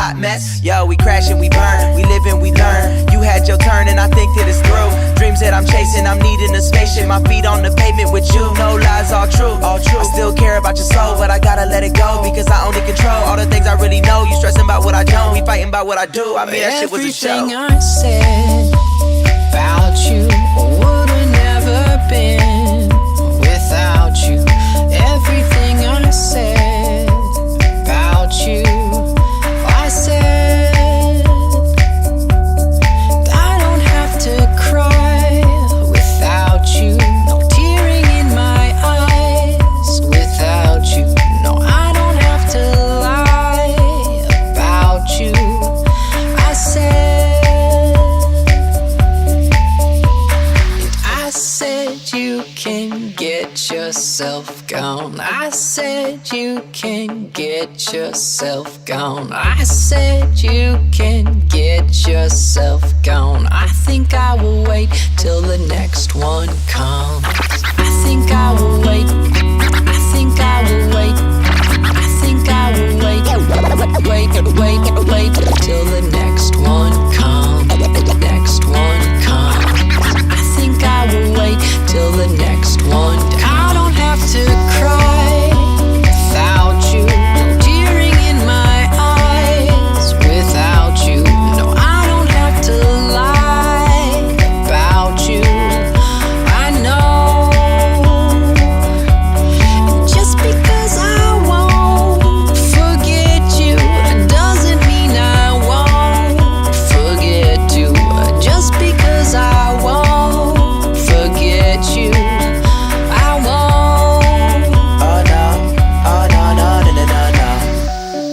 hot mess. Yo, we crash and we burn, we live and we learn. You had your turn and I think that it's through. Dreams that I'm chasing, I'm needing a spaceship. My feet on the pavement with you, no lies, all true, all true. I still care about your soul, but I gotta let it go, because I only control all the things I really know. You stressing about what I don't, we fighting about what I do. I mean, that shit was a show. Everything I said about you would've never been without you. Everything I said about you, I said I don't have to cry without you. No tearing in my eyes without you. No, I don't have to lie about you. I said you can get yourself gone. I said you can get yourself gone. I said you can get yourself gone. I think I will wait till the next one comes. I think I will wait. I think I will wait. I think I will wait. Wait till the next one comes. The next one comes. I think I will wait till the next one. I don't have to cry without you. No tearing in my eyes without you. No, I don't have to lie about you. I know. Just because I won't forget you doesn't mean I won't forget you. Just because I won't forget you, I won't. Oh no, oh no, no, no, no, no, no.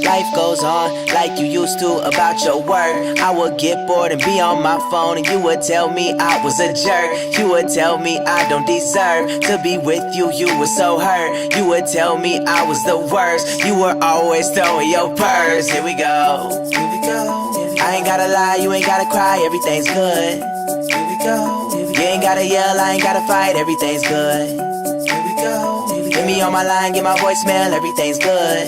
Life goes on like you used to about your work. I would get bored and be on my phone, and you would tell me I was a jerk. You would tell me I don't deserve to be with you, you were so hurt. You would tell me I was the worst. You were always throwing your purse. Here we go, here we go. I ain't gotta lie, you ain't gotta cry, everything's good. Here we go. You ain't gotta yell, I ain't gotta fight, everything's good. Here we go. Get me on my line, get my voicemail, everything's good.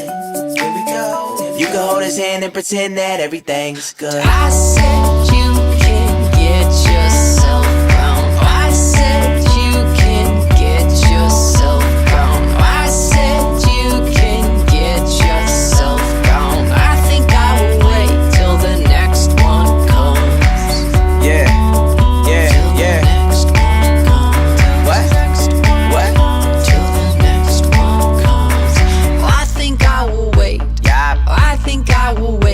Here we go. You can hold his hand and pretend that everything's good. I said you can get yourself gone. I said you can get yourself gone. I said you can get yourself gone. I think I will wait till the next one comes. Yeah, yeah, Till yeah. the next one comes. What? What? Till the next one comes. I think I will wait. Yeah. I think I will wait.